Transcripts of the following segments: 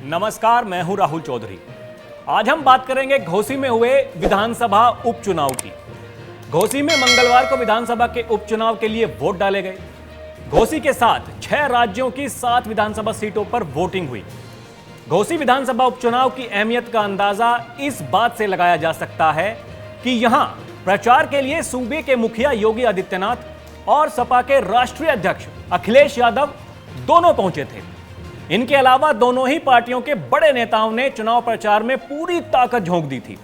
नमस्कार, मैं हूं राहुल चौधरी। आज हम बात करेंगे घोसी में हुए विधानसभा उपचुनाव की। घोसी में मंगलवार को विधानसभा के उपचुनाव के लिए वोट डाले गए। घोसी के साथ 6 राज्यों की 7 विधानसभा सीटों पर वोटिंग हुई। घोसी विधानसभा उपचुनाव की अहमियत का अंदाजा इस बात से लगाया जा सकता है कि यहां प्रचार के लिए सूबे के मुखिया योगी आदित्यनाथ और सपा के राष्ट्रीय अध्यक्ष अखिलेश यादव दोनों पहुंचे थे। इनके अलावा दोनों ही पार्टियों के बड़े नेताओं ने चुनाव प्रचार में पूरी ताकत झोंक दी थी।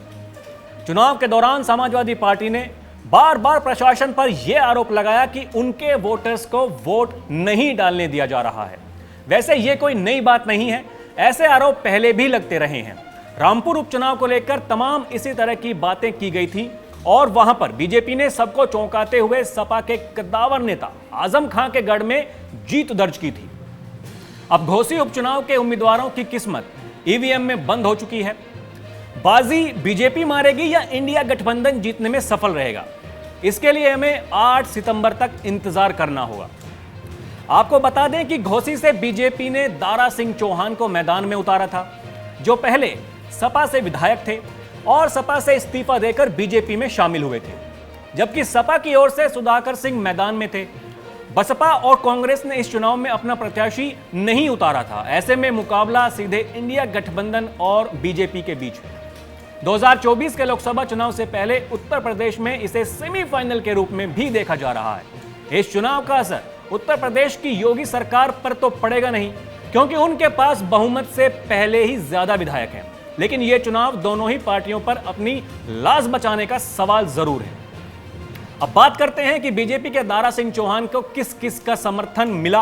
चुनाव के दौरान समाजवादी पार्टी ने बार बार प्रशासन पर यह आरोप लगाया कि उनके वोटर्स को वोट नहीं डालने दिया जा रहा है। वैसे यह कोई नई बात नहीं है, ऐसे आरोप पहले भी लगते रहे हैं। रामपुर उपचुनाव को लेकर तमाम इसी तरह की बातें की गई थी और वहां पर बीजेपी ने सबको चौंकाते हुए सपा के कद्दावर नेता आजम खां के गढ़ में जीत दर्ज की थी। अब घोसी उपचुनाव के उम्मीदवारों की किस्मत ईवीएम में बंद हो चुकी है। बाजी बीजेपी मारेगी या इंडिया गठबंधन जीतने में सफल रहेगा, इसके लिए हमें 8 सितंबर तक इंतजार करना होगा। आपको बता दें कि घोसी से बीजेपी ने दारा सिंह चौहान को मैदान में उतारा था, जो पहले सपा से विधायक थे और सपा से इस्तीफा देकर बीजेपी में शामिल हुए थे, जबकि सपा की ओर से सुधाकर सिंह मैदान में थे। बसपा और कांग्रेस ने इस चुनाव में अपना प्रत्याशी नहीं उतारा था। ऐसे में मुकाबला सीधे इंडिया गठबंधन और बीजेपी के बीच है। 2024 के लोकसभा चुनाव से पहले उत्तर प्रदेश में इसे सेमीफाइनल के रूप में भी देखा जा रहा है। इस चुनाव का असर उत्तर प्रदेश की योगी सरकार पर तो पड़ेगा नहीं, क्योंकि उनके पास बहुमत से पहले ही ज्यादा विधायक हैं। लेकिन यह चुनाव दोनों ही पार्टियों पर अपनी लाज बचाने का सवाल जरूर है। अब बात करते हैं कि बीजेपी के दारा सिंह चौहान को किस किस का समर्थन मिला।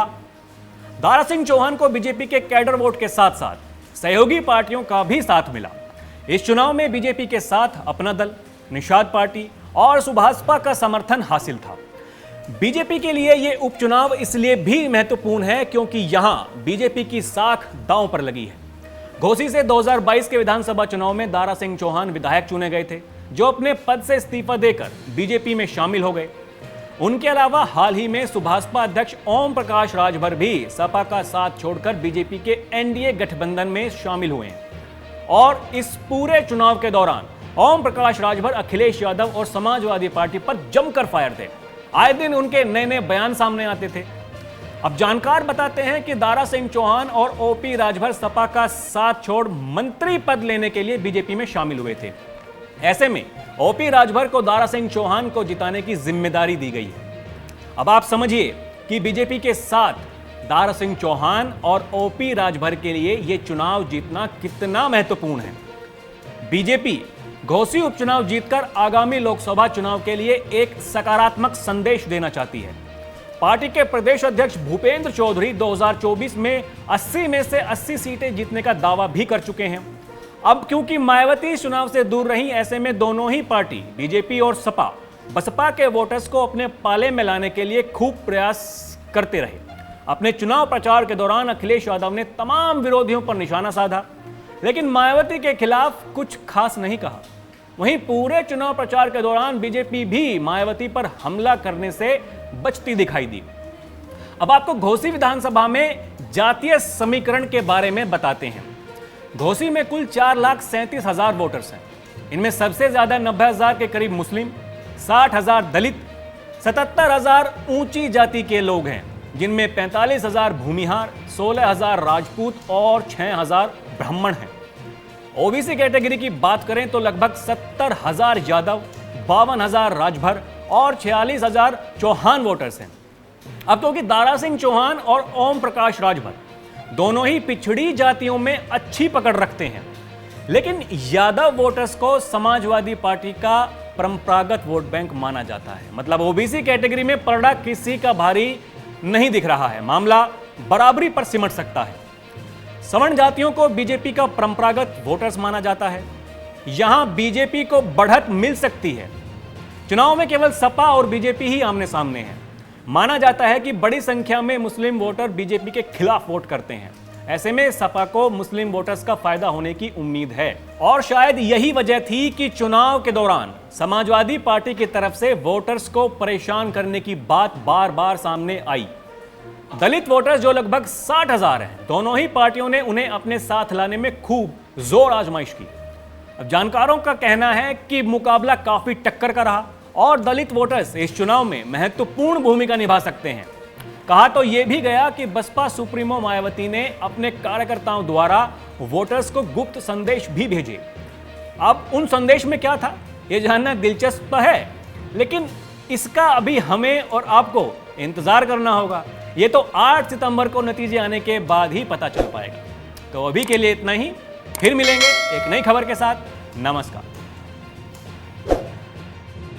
दारा सिंह चौहान को बीजेपी के कैडर वोट के साथ साथ सहयोगी पार्टियों का भी साथ मिला। इस चुनाव में बीजेपी के साथ अपना दल, निषाद पार्टी और सुभाषपा का समर्थन हासिल था। बीजेपी के लिए यह उपचुनाव इसलिए भी महत्वपूर्ण है क्योंकि यहां बीजेपी की साख दांव पर लगी है। घोसी से 2022 के विधानसभा चुनाव में दारा सिंह चौहान विधायक चुने गए थे, जो अपने पद से इस्तीफा देकर बीजेपी में शामिल हो गए। उनके अलावा हाल ही में सुभाषपा अध्यक्ष ओम प्रकाश राजभर भी सपा का साथ छोड़कर बीजेपी के एनडीए गठबंधन में शामिल हुए हैं। और इस पूरे चुनाव के दौरान ओम प्रकाश राजभर अखिलेश यादव और समाजवादी पार्टी पर जमकर फायर थे। आए दिन उनके नए नए बयान सामने आते थे। अब जानकार बताते हैं कि दारा सिंह चौहान और ओपी राजभर सपा का साथ छोड़ मंत्री पद लेने के लिए बीजेपी में शामिल हुए थे। ऐसे में ओपी राजभर को दारा सिंह चौहान को जिताने की जिम्मेदारी दी गई है। अब आप समझिए कि बीजेपी के साथ दारा सिंह चौहान और ओपी राजभर के लिए यह चुनाव जीतना कितना महत्वपूर्ण है। बीजेपी घोसी उपचुनाव जीतकर आगामी लोकसभा चुनाव के लिए एक सकारात्मक संदेश देना चाहती है। पार्टी के प्रदेश अध्यक्ष भूपेंद्र चौधरी 2024 में 80 में से 80 सीटें जीतने का दावा भी कर चुके हैं। अब क्योंकि मायावती चुनाव से दूर रही, ऐसे में दोनों ही पार्टी बीजेपी और सपा बसपा के वोटर्स को अपने पाले में लाने के लिए खूब प्रयास करते रहे। अपने चुनाव प्रचार के दौरान अखिलेश यादव ने तमाम विरोधियों पर निशाना साधा, लेकिन मायावती के खिलाफ कुछ खास नहीं कहा। वहीं पूरे चुनाव प्रचार के दौरान बीजेपी भी मायावती पर हमला करने से बचती दिखाई दी। अब आपको घोसी विधानसभा में जातीय समीकरण के बारे में बताते हैं। घोसी में कुल 4,37,000 वोटर्स हैं। इनमें सबसे ज्यादा 90,000 के करीब मुस्लिम, 60,000 दलित, 77,000 ऊंची जाति के लोग हैं, जिनमें 45,000 भूमिहार, 16,000 राजपूत और 6,000 ब्राह्मण हैं। ओबीसी कैटेगरी की बात करें तो लगभग 70,000 यादव, 52,000 राजभर और 46,000 चौहान वोटर्स हैं। अब क्योंकि दारा सिंह चौहान और ओम प्रकाश राजभर दोनों ही पिछड़ी जातियों में अच्छी पकड़ रखते हैं, लेकिन यादव वोटर्स को समाजवादी पार्टी का परंपरागत वोट बैंक माना जाता है। मतलब ओबीसी कैटेगरी में पलड़ा किसी का भारी नहीं दिख रहा है। मामला बराबरी पर सिमट सकता है। सवर्ण जातियों को बीजेपी का परंपरागत वोटर्स माना जाता है। यहां बीजेपी को बढ़त मिल सकती है। चुनाव में केवल सपा और बीजेपी ही आमने सामने हैं। माना जाता है कि बड़ी संख्या में मुस्लिम वोटर बीजेपी के खिलाफ वोट करते हैं। ऐसे में सपा को मुस्लिम वोटर्स का फायदा होने की उम्मीद है और शायद यही वजह थी कि चुनाव के दौरान समाजवादी पार्टी की तरफ से वोटर्स को परेशान करने की बात बार बार सामने आई। दलित वोटर्स जो लगभग 60,000 हैं, दोनों ही पार्टियों ने उन्हें अपने साथ लाने में खूब जोर आजमाइश की। अब जानकारों का कहना है कि मुकाबला काफी टक्कर का रहा और दलित वोटर्स इस चुनाव में महत्वपूर्ण भूमिका निभा सकते हैं। कहा तो यह भी गया कि बसपा सुप्रीमो मायावती ने अपने कार्यकर्ताओं द्वारा वोटर्स को गुप्त संदेश भी भेजे। अब उन संदेश में क्या था, यह जानना दिलचस्प है, लेकिन इसका अभी हमें और आपको इंतजार करना होगा। ये तो 8 सितंबर को नतीजे आने के बाद ही पता चल पाएगा। तो अभी के लिए इतना ही, फिर मिलेंगे एक नई खबर के साथ। नमस्कार।